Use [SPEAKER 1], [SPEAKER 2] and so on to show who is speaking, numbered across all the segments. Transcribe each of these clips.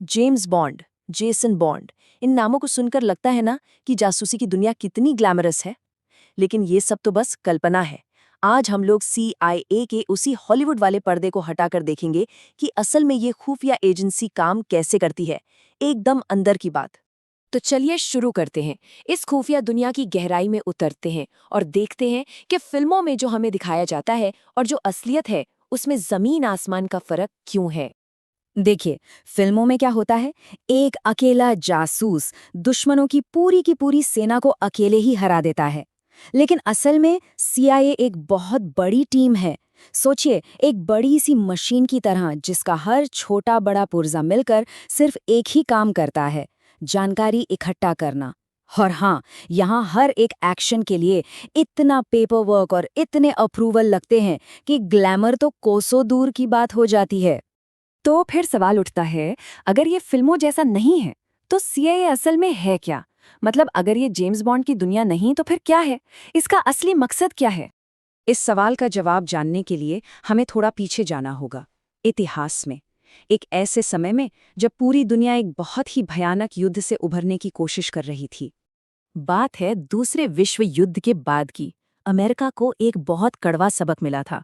[SPEAKER 1] James bond, Jason bond, इन नामों को सुनकर लगता है ना कि जासूसी की दुनिया कितनी ग्लैमरस है। लेकिन ये सब तो बस कल्पना है। आज हम लोग CIA के उसी हॉलीवुड वाले पर्दे को हटाकर देखेंगे कि असल में ये खुफिया एजेंसी काम कैसे करती है, एकदम अंदर की बात।
[SPEAKER 2] तो चलिए शुरू करते हैं। इस खुफिया दुनिया की गहराई में उतरते हैं और देखते हैं कि फिल्मों में जो हमें दिखाया जाता है और जो असलियत है उसमें जमीन आसमान का फर्क क्यों है। देखिए, फिल्मों में क्या होता है, एक अकेला जासूस दुश्मनों की पूरी सेना को अकेले ही हरा देता है। लेकिन असल में CIA एक बहुत बड़ी टीम है। सोचिए, एक बड़ी सी मशीन की तरह जिसका हर छोटा बड़ा पुर्जा मिलकर सिर्फ एक ही काम करता है, जानकारी इकट्ठा करना। और हाँ, यहाँ हर एक एक्शन के लिए इतना पेपर वर्क और इतने अप्रूवल लगते हैं कि ग्लैमर तो कोसों दूर की बात हो जाती है। तो फिर सवाल उठता है, अगर ये फिल्मों जैसा नहीं है तो CIA असल में है क्या? मतलब अगर ये जेम्स बॉन्ड की दुनिया नहीं तो फिर क्या है? इसका असली मकसद क्या है? इस सवाल का जवाब जानने के लिए हमें थोड़ा पीछे जाना होगा, इतिहास में। एक ऐसे समय में जब पूरी दुनिया एक बहुत ही भयानक युद्ध से उभरने की कोशिश कर रही थी। बात है दूसरे विश्व युद्ध के बाद की। अमेरिका को एक बहुत कड़वा सबक मिला था।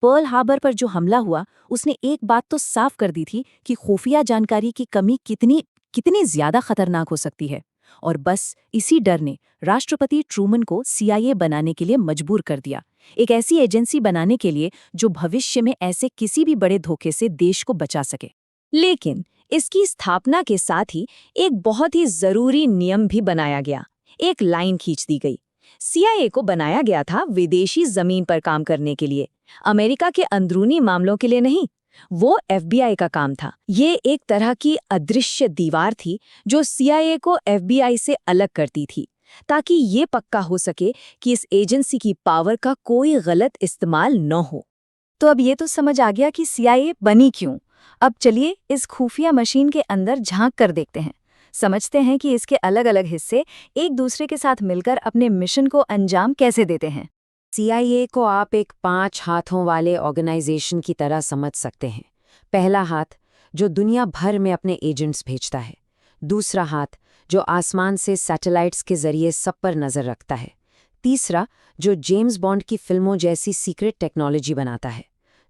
[SPEAKER 2] पर्ल हार्बर पर जो हमला हुआ, उसने एक बात तो साफ कर दी थी कि खुफिया जानकारी की कमी कितनी कितनी ज्यादा खतरनाक हो सकती है। और बस इसी डर ने राष्ट्रपति ट्रूमन को CIA बनाने के लिए मजबूर कर दिया, एक ऐसी एजेंसी बनाने के लिए जो भविष्य में ऐसे किसी भी बड़े धोखे से देश को बचा सके। लेकिन इसकी स्थापना के साथ ही एक बहुत ही जरूरी नियम भी बनाया गया, एक लाइन खींच दी गई। CIA को बनाया गया था विदेशी जमीन पर काम करने के लिए, अमेरिका के अंदरूनी मामलों के लिए नहीं। वो FBI का काम था। ये एक तरह की अदृश्य दीवार थी जो CIA को FBI से अलग करती थी, ताकि ये पक्का हो सके कि इस एजेंसी की पावर का कोई गलत इस्तेमाल न हो। तो अब ये तो समझ आ गया कि CIA बनी क्यों। अब चलिए इस खुफिया मशीन के अंदर झांक कर देखते हैं, समझते हैं कि इसके अलग अलग हिस्से एक दूसरे के साथ मिलकर अपने मिशन को अंजाम कैसे देते हैं। CIA को आप एक 5 हाथों वाले ऑर्गेनाइजेशन की तरह समझ सकते हैं। पहला हाथ जो दुनिया भर में अपने एजेंट्स भेजता है, दूसरा हाथ जो आसमान से सैटेलाइट्स के जरिए सब पर नजर रखता है, तीसरा जो जेम्स बॉन्ड की फिल्मों जैसी सीक्रेट टेक्नोलॉजी बनाता है,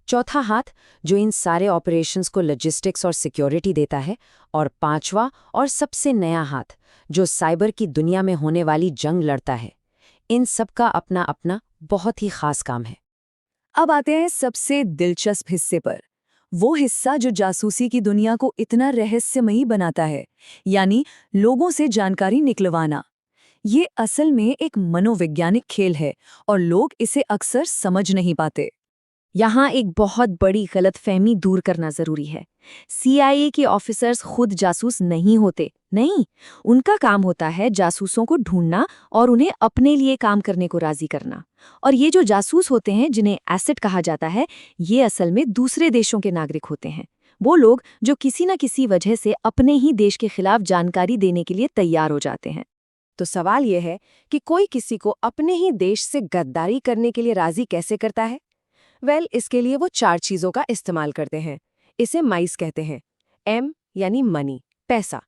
[SPEAKER 2] चौथा हाथ जो इन सारे ऑपरेशंस को लॉजिस्टिक्स और सिक्योरिटी देता है, और पांचवा और सबसे नया हाथ जो साइबर की दुनिया में होने वाली जंग लड़ता है। इन सब का अपना अपना बहुत ही खास काम है। अब आते हैं सबसे दिलचस्प हिस्से पर, वो हिस्सा जो जासूसी की दुनिया को इतना रहस्यमयी बनाता है, यानी लोगों से जानकारी निकलवाना। ये असल में एक मनोवैज्ञानिक खेल है और लोग इसे अक्सर समझ नहीं पाते। यहाँ एक बहुत बड़ी गलतफहमी दूर करना जरूरी है। CIA के ऑफिसर्स खुद जासूस नहीं होते, नहीं। उनका काम होता है जासूसों को ढूंढना और उन्हें अपने लिए काम करने को राजी करना। और ये जो जासूस होते हैं, जिन्हें एसेट कहा जाता है, ये असल में दूसरे देशों के नागरिक होते हैं। वो लोग जो किसी न किसी वजह से अपने ही देश के खिलाफ जानकारी देने के लिए तैयार हो जाते हैं। तो सवाल यह है कि कोई किसी को अपने ही देश से गद्दारी करने के लिए राजी कैसे करता है? इसके लिए वो 4 चीजों का इस्तेमाल करते हैं। इसे माइस कहते हैं। M यानी मनी, पैसा।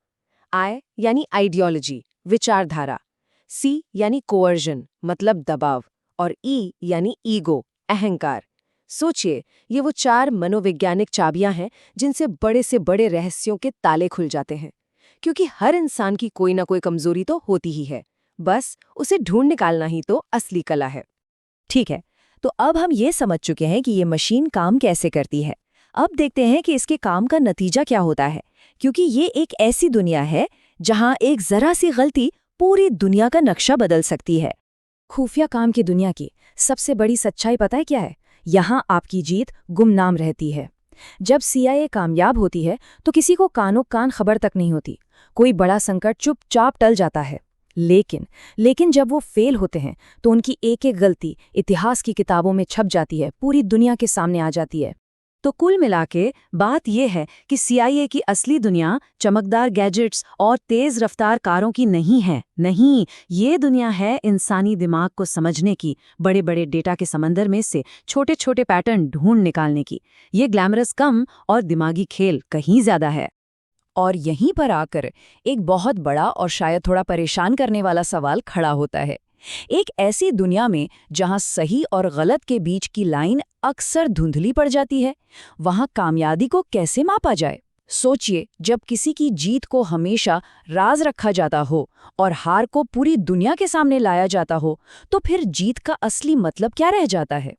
[SPEAKER 2] I यानी आइडियोलॉजी, विचारधारा। C यानी कोअर्जन, मतलब दबाव। और E यानी ईगो, अहंकार। सोचिए, ये वो 4 मनोवैज्ञानिक चाबियां हैं जिनसे बड़े से बड़े रहस्यों के ताले खुल जाते हैं। क्योंकि हर इंसान की कोई ना कोई कमजोरी तो होती ही है, बस उसे ढूंढ निकालना ही तो असली कला है। ठीक है, तो अब हम ये समझ चुके हैं कि ये मशीन काम कैसे करती है। अब देखते हैं कि इसके काम का नतीजा क्या होता है, क्योंकि ये एक ऐसी दुनिया है जहां एक जरा सी गलती पूरी दुनिया का नक्शा बदल सकती है। खुफिया काम की दुनिया की सबसे बड़ी सच्चाई पता है क्या है? यहाँ आपकी जीत गुमनाम रहती है। जब CIA कामयाब होती है तो किसी को कानो कान खबर तक नहीं होती। कोई बड़ा संकट चुपचाप टल जाता है। लेकिन जब वो फेल होते हैं तो उनकी एक एक गलती इतिहास की किताबों में छप जाती है, पूरी दुनिया के सामने आ जाती है। तो कुल मिलाके बात यह है कि CIA की असली दुनिया चमकदार गैजेट्स और तेज रफ्तार कारों की नहीं है। नहीं, ये दुनिया है इंसानी दिमाग को समझने की, बड़े बड़े डेटा के समंदर में से छोटे छोटे पैटर्न ढूंढ निकालने की। ये ग्लैमरस कम और दिमागी खेल कहीं ज्यादा है।
[SPEAKER 3] और यहीं पर आकर एक बहुत बड़ा और शायद थोड़ा परेशान करने वाला सवाल खड़ा होता है। एक ऐसी दुनिया में जहां सही और गलत के बीच की लाइन अक्सर धुंधली पड़ जाती है, वहां कामयाबी को कैसे मापा जाए? सोचिए, जब किसी की जीत को हमेशा राज रखा जाता हो और हार को पूरी दुनिया के सामने लाया जाता हो, तो फिर जीत का असली मतलब क्या रह जाता है?